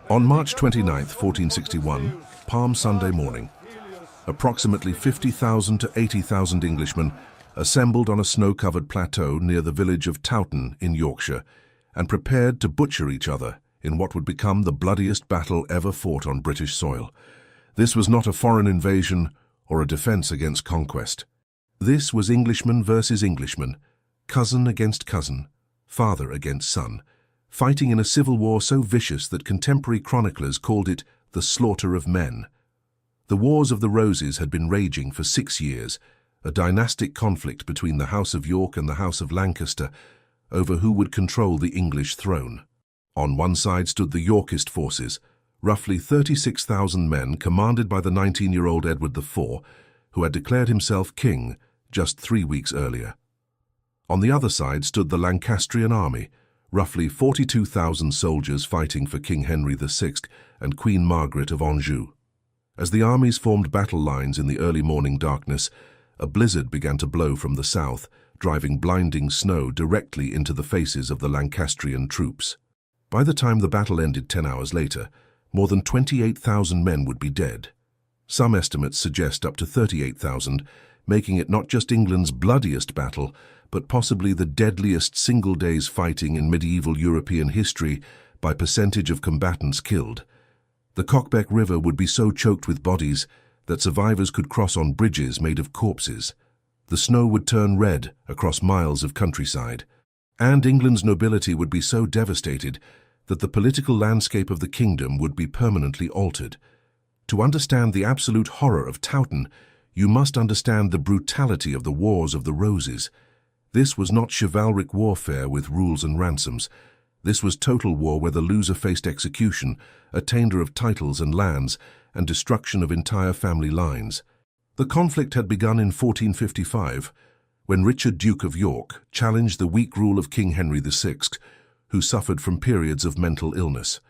On March 29, 1461, Palm Sunday morning, approximately 50,000 to 80,000 Englishmen assembled on a snow-covered plateau near the village of Towton in Yorkshire and prepared to butcher each other in what would become the bloodiest battle ever fought on British soil. This was not a foreign invasion or a defense against conquest. This was Englishman versus Englishman, cousin against cousin, father against son, fighting in a civil war so vicious that contemporary chroniclers called it the slaughter of men. The Wars of the Roses had been raging for 6 years, a dynastic conflict between the House of York and the House of Lancaster over who would control the English throne. On one side stood the Yorkist forces, roughly 36,000 men commanded by the 19-year-old Edward IV, who had declared himself king just 3 weeks earlier. On the other side stood the Lancastrian army, roughly 42,000 soldiers fighting for King Henry VI and Queen Margaret of Anjou. As the armies formed battle lines in the early morning darkness, a blizzard began to blow from the south, driving blinding snow directly into the faces of the Lancastrian troops. By the time the battle ended 10 hours later, more than 28,000 men would be dead. Some estimates suggest up to 38,000, making it not just England's bloodiest battle, but possibly the deadliest single day's fighting in medieval European history by percentage of combatants killed. The Cockbeck River would be so choked with bodies that survivors could cross on bridges made of corpses. The snow would turn red across miles of countryside, and England's nobility would be so devastated that the political landscape of the kingdom would be permanently altered. To understand the absolute horror of Towton, you must understand the brutality of the Wars of the Roses. This was not chivalric warfare with rules and ransoms. This was total war where the loser faced execution, attainder of titles and lands, and destruction of entire family lines. The conflict had begun in 1455, when Richard, Duke of York, challenged the weak rule of King Henry VI, who suffered from periods of mental illness.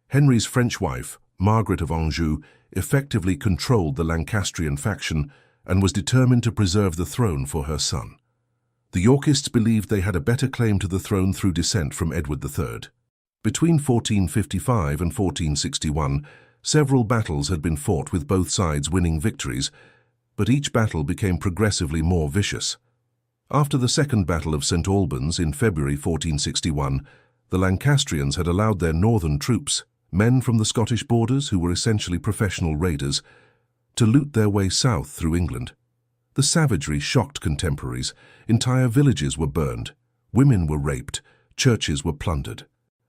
Henry's French wife, Margaret of Anjou, effectively controlled the Lancastrian faction and was determined to preserve the throne for her son. The Yorkists believed they had a better claim to the throne through descent from Edward III. Between 1455 and 1461, several battles had been fought with both sides winning victories, but each battle became progressively more vicious. After the Second Battle of St. Albans in February 1461, the Lancastrians had allowed their northern troops, men from the Scottish borders who were essentially professional raiders, to loot their way south through England. The savagery shocked contemporaries. Entire villages were burned, women were raped, churches were plundered.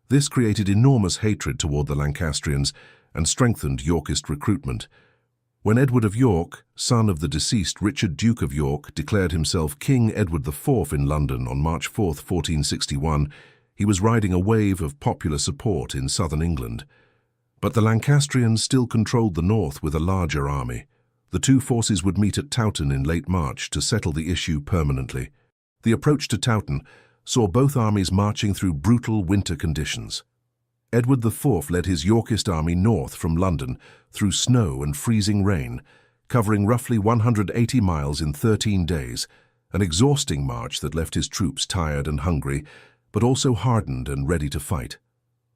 This created enormous hatred toward the Lancastrians and strengthened Yorkist recruitment. When Edward of York, son of the deceased Richard, Duke of York, declared himself King Edward IV in London on March 4, 1461, he was riding a wave of popular support in southern England. But the Lancastrians still controlled the north with a larger army. The two forces would meet at Towton in late March to settle the issue permanently. The approach to Towton saw both armies marching through brutal winter conditions. Edward IV led his Yorkist army north from London through snow and freezing rain, covering roughly 180 miles in 13 days, an exhausting march that left his troops tired and hungry, but also hardened and ready to fight.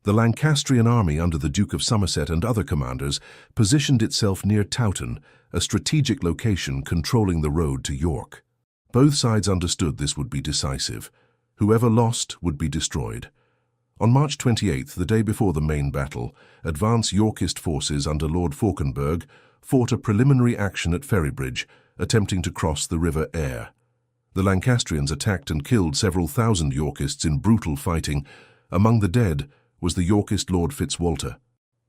The Lancastrian army under the Duke of Somerset and other commanders positioned itself near Towton, a strategic location controlling the road to York. Both sides understood this would be decisive. Whoever lost would be destroyed. On March 28, the day before the main battle, advance Yorkist forces under Lord Fauconberg fought a preliminary action at Ferrybridge, attempting to cross the River Aire. The Lancastrians attacked and killed several thousand Yorkists in brutal fighting. Among the dead was the Yorkist Lord Fitzwalter.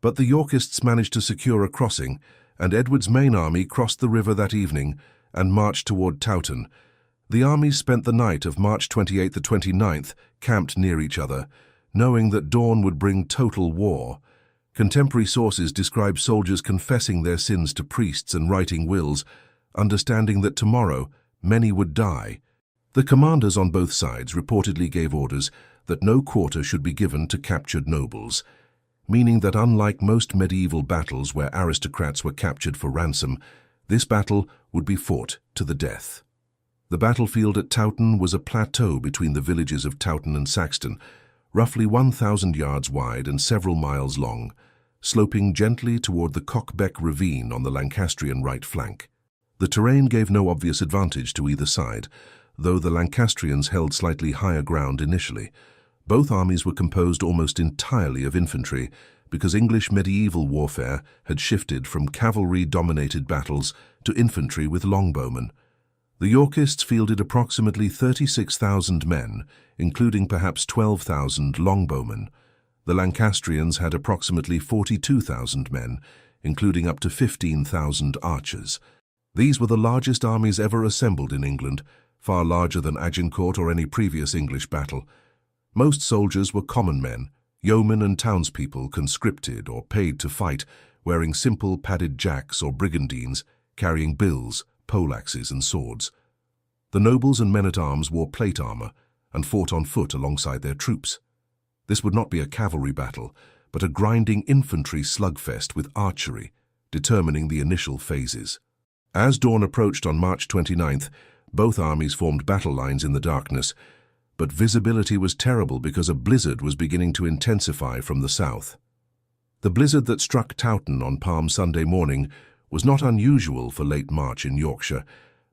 But the Yorkists managed to secure a crossing, and Edward's main army crossed the river that evening and marched toward Towton. The armies spent the night of March 28 to 29th camped near each other, knowing that dawn would bring total war. Contemporary sources describe soldiers confessing their sins to priests and writing wills, understanding that tomorrow many would die. The commanders on both sides reportedly gave orders that no quarter should be given to captured nobles, meaning that unlike most medieval battles where aristocrats were captured for ransom, this battle would be fought to the death. The battlefield at Towton was a plateau between the villages of Towton and Saxton, roughly 1,000 yards wide and several miles long. sloping gently toward the Cockbeck ravine on the Lancastrian right flank. The terrain gave no obvious advantage to either side, though the Lancastrians held slightly higher ground initially. Both armies were composed almost entirely of infantry, because English medieval warfare had shifted from cavalry-dominated battles to infantry with longbowmen. The Yorkists fielded approximately 36,000 men, including perhaps 12,000 longbowmen. The Lancastrians had approximately 42,000 men, including up to 15,000 archers. These were the largest armies ever assembled in England, far larger than Agincourt or any previous English battle. Most soldiers were common men, yeomen and townspeople conscripted or paid to fight, wearing simple padded jacks or brigandines, carrying bills, poleaxes and swords. The nobles and men-at-arms wore plate armor and fought on foot alongside their troops. This would not be a cavalry battle, but a grinding infantry slugfest with archery, determining the initial phases. As dawn approached on March 29th, both armies formed battle lines in the darkness, but visibility was terrible because a blizzard was beginning to intensify from the south. The blizzard that struck Towton on Palm Sunday morning was not unusual for late March in Yorkshire,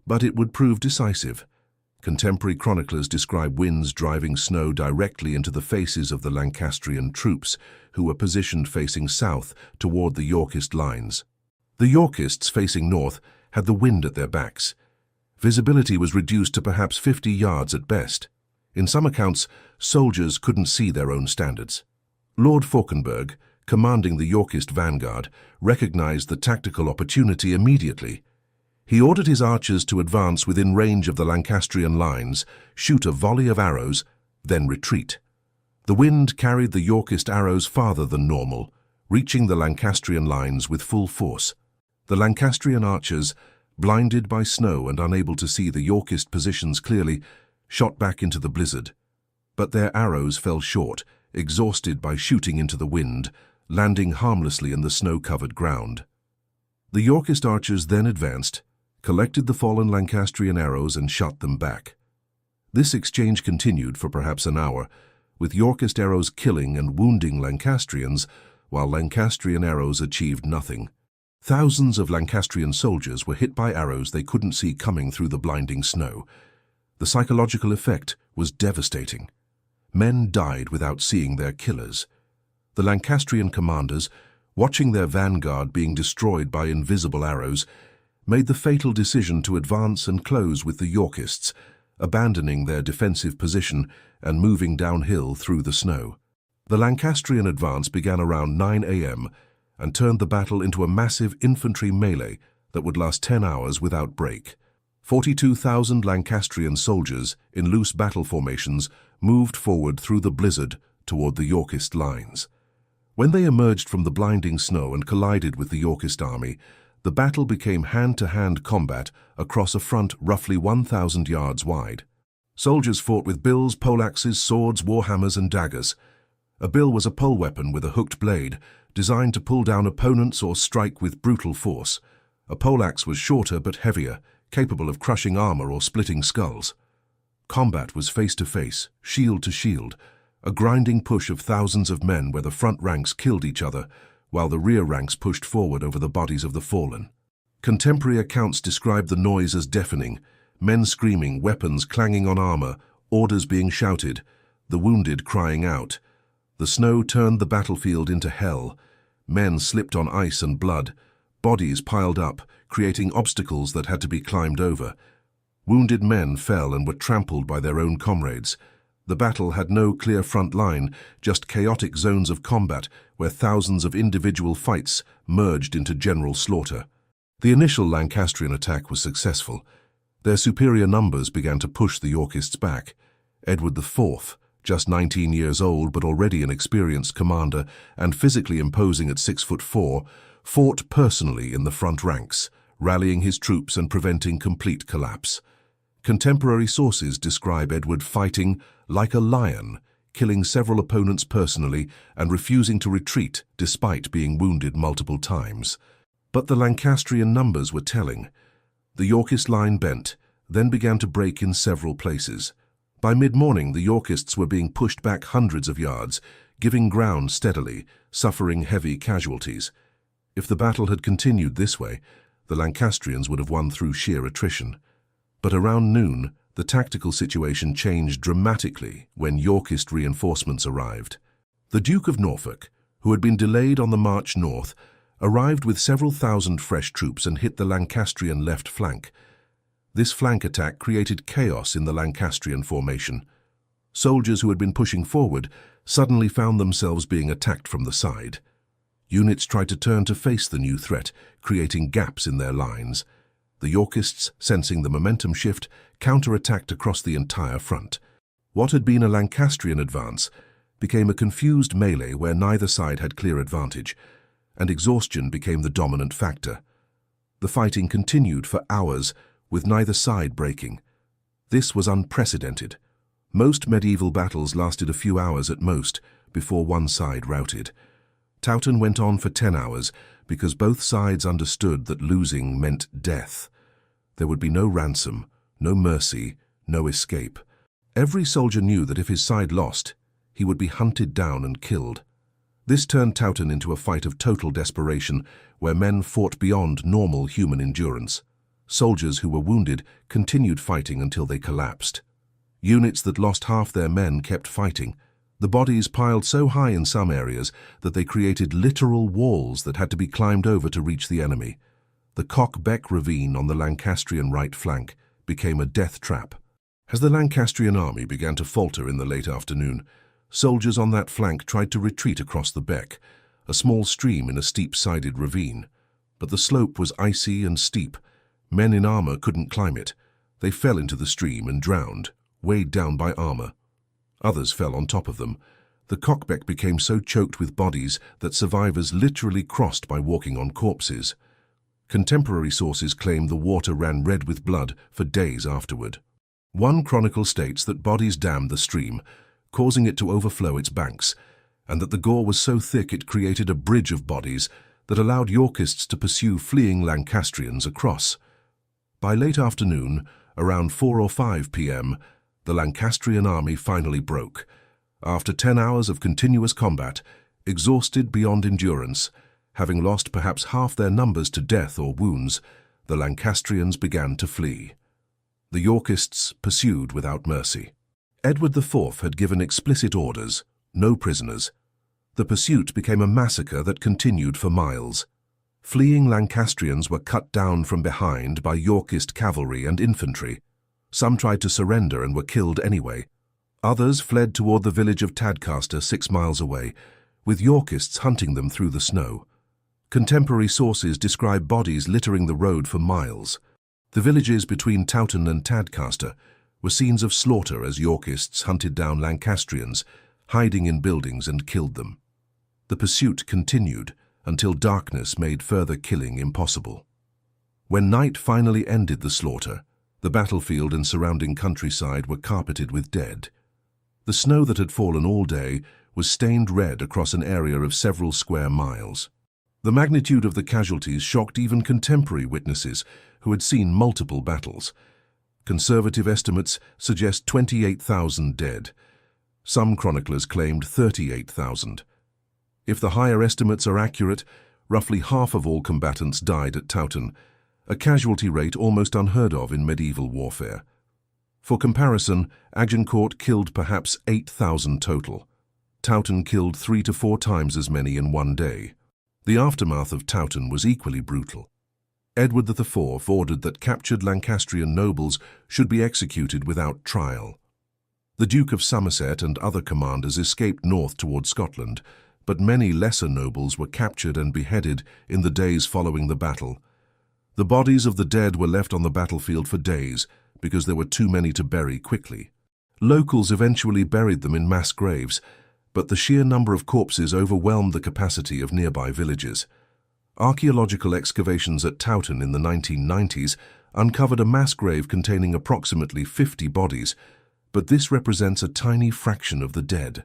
but it would prove decisive. Contemporary chroniclers describe winds driving snow directly into the faces of the Lancastrian troops, who were positioned facing south toward the Yorkist lines. The Yorkists, facing north, had the wind at their backs. Visibility was reduced to perhaps 50 yards at best. In some accounts, soldiers couldn't see their own standards. Lord Fauconberg, commanding the Yorkist vanguard, recognized the tactical opportunity immediately. He ordered his archers to advance within range of the Lancastrian lines, shoot a volley of arrows, then retreat. The wind carried the Yorkist arrows farther than normal, reaching the Lancastrian lines with full force. The Lancastrian archers, blinded by snow and unable to see the Yorkist positions clearly, shot back into the blizzard. But their arrows fell short, exhausted by shooting into the wind, landing harmlessly in the snow-covered ground. The Yorkist archers then advanced, collected the fallen Lancastrian arrows and shot them back. This exchange continued for perhaps an hour, with Yorkist arrows killing and wounding Lancastrians, while Lancastrian arrows achieved nothing. Thousands of Lancastrian soldiers were hit by arrows they couldn't see coming through the blinding snow. The psychological effect was devastating. Men died without seeing their killers. The Lancastrian commanders, watching their vanguard being destroyed by invisible arrows, made the fatal decision to advance and close with the Yorkists, abandoning their defensive position and moving downhill through the snow. The Lancastrian advance began around 9 a.m. and turned the battle into a massive infantry melee that would last 10 hours without break. 42,000 Lancastrian soldiers in loose battle formations moved forward through the blizzard toward the Yorkist lines. When they emerged from the blinding snow and collided with the Yorkist army, the battle became hand-to-hand combat across a front roughly 1,000 yards wide. Soldiers fought with bills, poleaxes, swords, warhammers, and daggers. A bill was a pole weapon with a hooked blade, designed to pull down opponents or strike with brutal force. A poleaxe was shorter but heavier, capable of crushing armor or splitting skulls. Combat was face-to-face, shield-to-shield, a grinding push of thousands of men where the front ranks killed each other, while the rear ranks pushed forward over the bodies of the fallen. Contemporary accounts describe the noise as deafening, men screaming, weapons clanging on armor, orders being shouted, the wounded crying out. The snow turned the battlefield into hell. Men slipped on ice and blood, bodies piled up, creating obstacles that had to be climbed over. Wounded men fell and were trampled by their own comrades. The battle had no clear front line, just chaotic zones of combat where thousands of individual fights merged into general slaughter. The initial Lancastrian attack was successful. Their superior numbers began to push the Yorkists back. Edward IV, just 19 years old but already an experienced commander and physically imposing at 6'4", fought personally in the front ranks, rallying his troops and preventing complete collapse. Contemporary sources describe Edward fighting like a lion, killing several opponents personally and refusing to retreat despite being wounded multiple times. But the Lancastrian numbers were telling. The Yorkist line bent, then began to break in several places. By mid-morning, the Yorkists were being pushed back hundreds of yards, giving ground steadily, suffering heavy casualties. If the battle had continued this way, the Lancastrians would have won through sheer attrition. But around noon, the tactical situation changed dramatically when Yorkist reinforcements arrived. The Duke of Norfolk, who had been delayed on the march north, arrived with several thousand fresh troops and hit the Lancastrian left flank. This flank attack created chaos in the Lancastrian formation. Soldiers who had been pushing forward suddenly found themselves being attacked from the side. Units tried to turn to face the new threat, creating gaps in their lines. The Yorkists, sensing the momentum shift, counter-attacked across the entire front. What had been a Lancastrian advance became a confused melee where neither side had clear advantage, and exhaustion became the dominant factor. The fighting continued for hours, with neither side breaking. This was unprecedented. Most medieval battles lasted a few hours at most before one side routed. Towton went on for 10 hours because both sides understood that losing meant death. There would be no ransom, no mercy, no escape. Every soldier knew that if his side lost, he would be hunted down and killed. This turned Towton into a fight of total desperation where men fought beyond normal human endurance. Soldiers who were wounded continued fighting until they collapsed. Units that lost half their men kept fighting. The bodies piled so high in some areas that they created literal walls that had to be climbed over to reach the enemy. The Cock-Beck ravine on the Lancastrian right flank became a death trap. As the Lancastrian army began to falter in the late afternoon, soldiers on that flank tried to retreat across the beck, a small stream in a steep-sided ravine. But the slope was icy and steep. Men in armor couldn't climb it. They fell into the stream and drowned, weighed down by armor. Others fell on top of them. The Cock-Beck became so choked with bodies that survivors literally crossed by walking on corpses. Contemporary sources claim the water ran red with blood for days afterward. One chronicle states that bodies dammed the stream, causing it to overflow its banks, and that the gore was so thick it created a bridge of bodies that allowed Yorkists to pursue fleeing Lancastrians across. By late afternoon, around 4 or 5 p.m., the Lancastrian army finally broke. After 10 hours of continuous combat, exhausted beyond endurance, having lost perhaps half their numbers to death or wounds, the Lancastrians began to flee. The Yorkists pursued without mercy. Edward IV had given explicit orders, no prisoners. The pursuit became a massacre that continued for miles. Fleeing Lancastrians were cut down from behind by Yorkist cavalry and infantry. Some tried to surrender and were killed anyway. Others fled toward the village of Tadcaster 6 miles away, with Yorkists hunting them through the snow. Contemporary sources describe bodies littering the road for miles. The villages between Towton and Tadcaster were scenes of slaughter as Yorkists hunted down Lancastrians, hiding in buildings and killed them. The pursuit continued until darkness made further killing impossible. When night finally ended the slaughter, the battlefield and surrounding countryside were carpeted with dead. The snow that had fallen all day was stained red across an area of several square miles. The magnitude of the casualties shocked even contemporary witnesses who had seen multiple battles. Conservative estimates suggest 28,000 dead. Some chroniclers claimed 38,000. If the higher estimates are accurate, roughly half of all combatants died at Towton, a casualty rate almost unheard of in medieval warfare. For comparison, Agincourt killed perhaps 8,000 total. Towton killed 3 to 4 times as many in one day. The aftermath of Towton was equally brutal. Edward IV ordered that captured Lancastrian nobles should be executed without trial. The Duke of Somerset and other commanders escaped north toward Scotland, but many lesser nobles were captured and beheaded in the days following the battle. The bodies of the dead were left on the battlefield for days because there were too many to bury quickly. Locals eventually buried them in mass graves, but the sheer number of corpses overwhelmed the capacity of nearby villages. Archaeological excavations at Towton in the 1990s uncovered a mass grave containing approximately 50 bodies, but this represents a tiny fraction of the dead.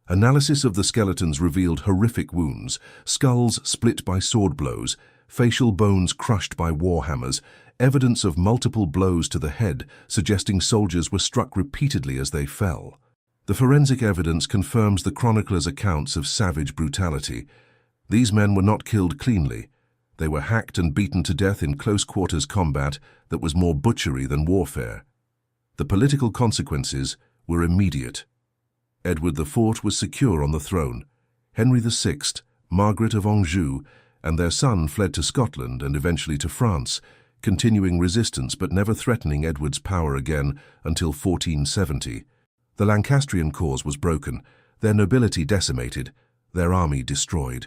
Analysis of the skeletons revealed horrific wounds, skulls split by sword blows, facial bones crushed by war hammers, evidence of multiple blows to the head suggesting soldiers were struck repeatedly as they fell. The forensic evidence confirms the chronicler's accounts of savage brutality. These men were not killed cleanly. They were hacked and beaten to death in close-quarters combat that was more butchery than warfare. The political consequences were immediate. Edward IV was secure on the throne. Henry VI, Margaret of Anjou, and their son fled to Scotland and eventually to France, continuing resistance but never threatening Edward's power again until 1470. The Lancastrian cause was broken, their nobility decimated, their army destroyed.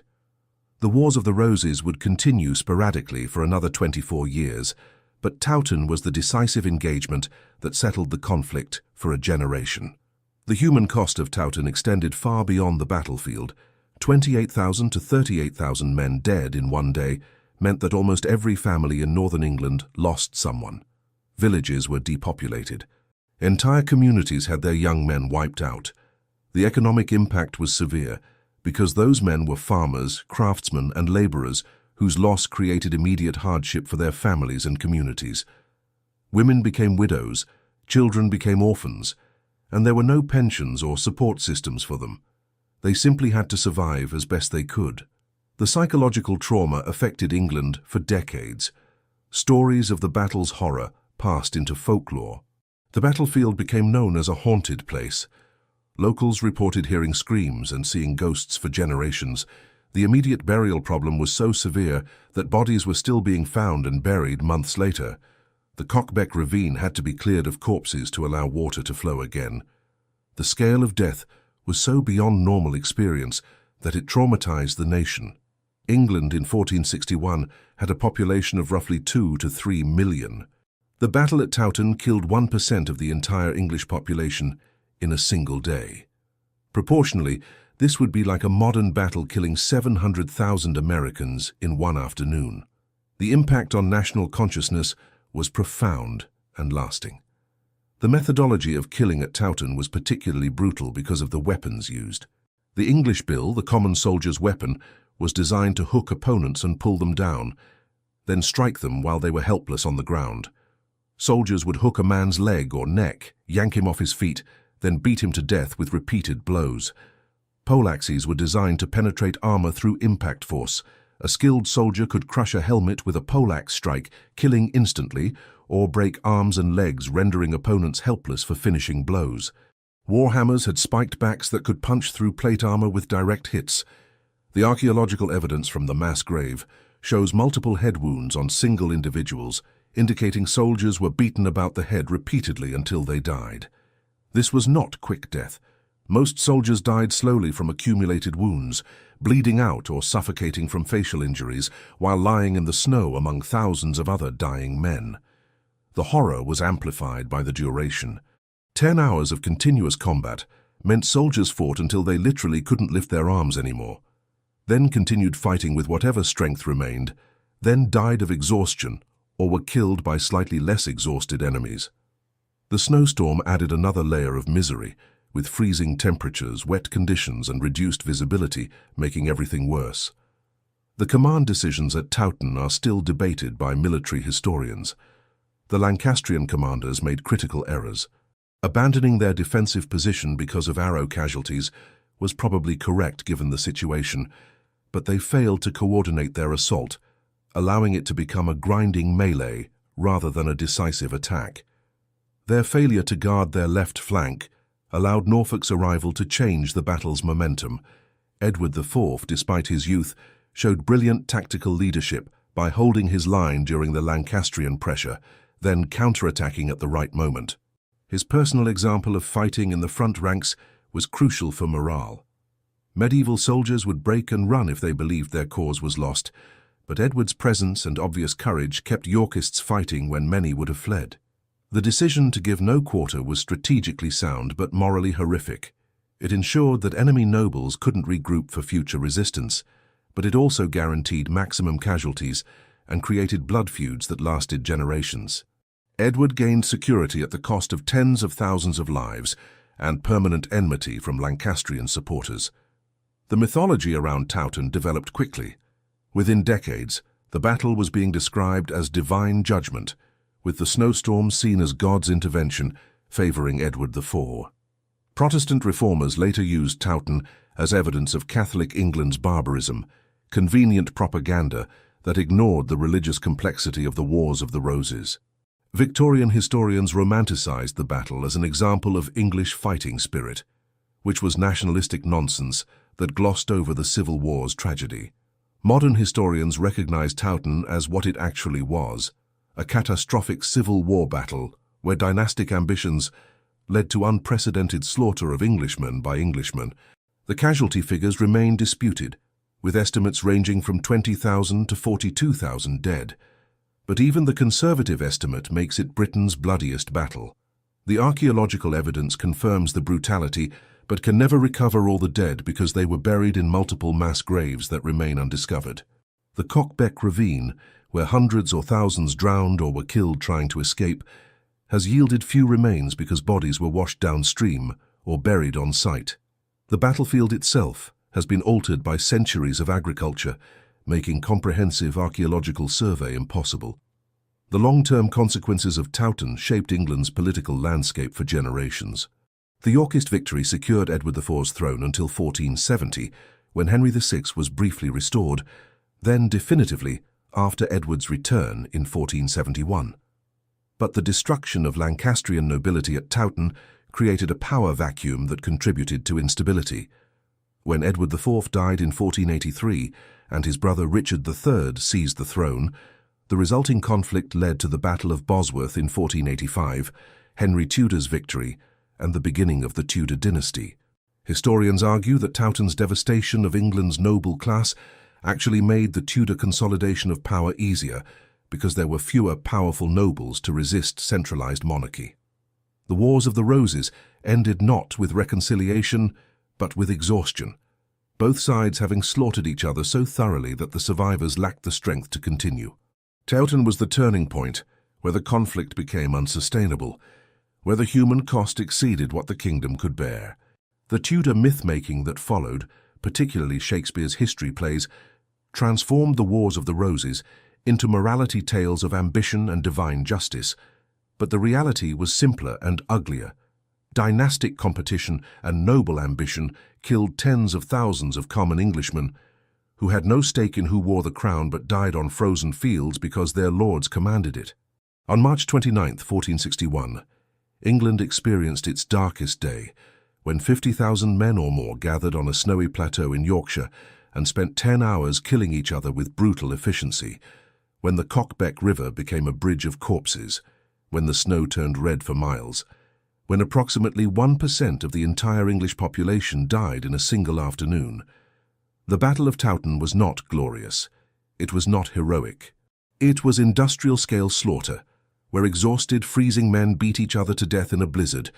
The Wars of the Roses would continue sporadically for another 24 years, but Towton was the decisive engagement that settled the conflict for a generation. The human cost of Towton extended far beyond the battlefield. 28,000 to 38,000 men dead in one day meant that almost every family in northern England lost someone. Villages were depopulated. Entire communities had their young men wiped out. The economic impact was severe because those men were farmers, craftsmen, and laborers whose loss created immediate hardship for their families and communities. Women became widows, children became orphans, and there were no pensions or support systems for them. They simply had to survive as best they could. The psychological trauma affected England for decades. Stories of the battle's horror passed into folklore. The battlefield became known as a haunted place. Locals reported hearing screams and seeing ghosts for generations. The immediate burial problem was so severe that bodies were still being found and buried months later. The Cockbeck ravine had to be cleared of corpses to allow water to flow again. The scale of death was so beyond normal experience that it traumatized the nation. England in 1461 had a population of roughly 2 to 3 million. The battle at Towton killed 1% of the entire English population in a single day. Proportionally, this would be like a modern battle killing 700,000 Americans in one afternoon. The impact on national consciousness was profound and lasting. The methodology of killing at Towton was particularly brutal because of the weapons used. The English bill, the common soldier's weapon, was designed to hook opponents and pull them down, then strike them while they were helpless on the ground. Soldiers would hook a man's leg or neck, yank him off his feet, then beat him to death with repeated blows. Poleaxes were designed to penetrate armor through impact force. A skilled soldier could crush a helmet with a poleaxe strike, killing instantly, or break arms and legs, rendering opponents helpless for finishing blows. Warhammers had spiked backs that could punch through plate armor with direct hits. The archaeological evidence from the mass grave shows multiple head wounds on single individuals, indicating soldiers were beaten about the head repeatedly until they died. This was not quick death. Most soldiers died slowly from accumulated wounds, bleeding out or suffocating from facial injuries while lying in the snow among thousands of other dying men. The horror was amplified by the duration. 10 hours of continuous combat meant soldiers fought until they literally couldn't lift their arms anymore, then continued fighting with whatever strength remained, then died of exhaustion or were killed by slightly less exhausted enemies. The snowstorm added another layer of misery, with freezing temperatures, wet conditions, and reduced visibility, making everything worse. The command decisions at Towton are still debated by military historians. The Lancastrian commanders made critical errors. Abandoning their defensive position because of arrow casualties was probably correct given the situation, but they failed to coordinate their assault, allowing it to become a grinding melee rather than a decisive attack. Their failure to guard their left flank allowed Norfolk's arrival to change the battle's momentum. Edward IV, despite his youth, showed brilliant tactical leadership by holding his line during the Lancastrian pressure, then counterattacking at the right moment. His personal example of fighting in the front ranks was crucial for morale. Medieval soldiers would break and run if they believed their cause was lost, but Edward's presence and obvious courage kept Yorkists fighting when many would have fled. The decision to give no quarter was strategically sound but morally horrific. It ensured that enemy nobles couldn't regroup for future resistance, but it also guaranteed maximum casualties and created blood feuds that lasted generations. Edward gained security at the cost of tens of thousands of lives and permanent enmity from Lancastrian supporters. The mythology around Towton developed quickly. Within decades, the battle was being described as divine judgment, with the snowstorm seen as God's intervention favoring Edward IV. Protestant reformers later used Towton as evidence of Catholic England's barbarism, convenient propaganda that ignored the religious complexity of the Wars of the Roses. Victorian historians romanticized the battle as an example of English fighting spirit, which was nationalistic nonsense that glossed over the Civil War's tragedy. Modern historians recognize Towton as what it actually was, a catastrophic Civil War battle where dynastic ambitions led to unprecedented slaughter of Englishmen by Englishmen. The casualty figures remain disputed, with estimates ranging from 20,000 to 42,000 dead. But even the conservative estimate makes it Britain's bloodiest battle. The archaeological evidence confirms the brutality, but can never recover all the dead because they were buried in multiple mass graves that remain undiscovered. The Cockbeck Ravine, where hundreds or thousands drowned or were killed trying to escape, has yielded few remains because bodies were washed downstream or buried on site. The battlefield itself has been altered by centuries of agriculture, making comprehensive archaeological survey impossible. The long-term consequences of Towton shaped England's political landscape for generations. The Yorkist victory secured Edward IV's throne until 1470, when Henry VI was briefly restored, then definitively after Edward's return in 1471. But the destruction of Lancastrian nobility at Towton created a power vacuum that contributed to instability. When Edward IV died in 1483 and his brother Richard III seized the throne, the resulting conflict led to the Battle of Bosworth in 1485, Henry Tudor's victory, and the beginning of the Tudor dynasty. Historians argue that Towton's devastation of England's noble class actually made the Tudor consolidation of power easier because there were fewer powerful nobles to resist centralized monarchy. The Wars of the Roses ended not with reconciliation, but with exhaustion, both sides having slaughtered each other so thoroughly that the survivors lacked the strength to continue. Towton was the turning point where the conflict became unsustainable, where the human cost exceeded what the kingdom could bear. The Tudor myth-making that followed, particularly Shakespeare's history plays, transformed the Wars of the Roses into morality tales of ambition and divine justice, but the reality was simpler and uglier. Dynastic competition and noble ambition killed tens of thousands of common Englishmen who had no stake in who wore the crown but died on frozen fields because their lords commanded it. On March 29, 1461, England experienced its darkest day when 50,000 men or more gathered on a snowy plateau in Yorkshire and spent 10 hours killing each other with brutal efficiency, when the Cockbeck River became a bridge of corpses, when the snow turned red for miles, when approximately 1% of the entire English population died in a single afternoon. The Battle of Towton was not glorious. It was not heroic. It was industrial-scale slaughter, where exhausted, freezing men beat each other to death in a blizzard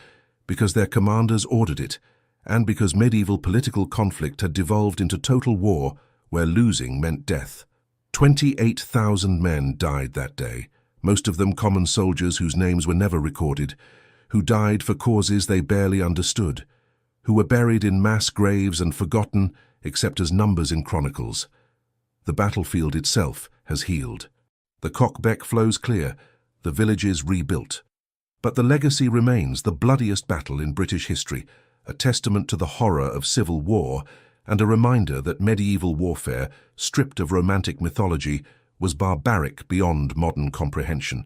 because their commanders ordered it, and because medieval political conflict had devolved into total war where losing meant death. 28,000 men died that day, most of them common soldiers whose names were never recorded, who died for causes they barely understood, who were buried in mass graves and forgotten except as numbers in chronicles. The battlefield itself has healed. The Cockbeck flows clear, the villages rebuilt. But the legacy remains the bloodiest battle in British history, a testament to the horror of civil war and a reminder that medieval warfare, stripped of romantic mythology, was barbaric beyond modern comprehension.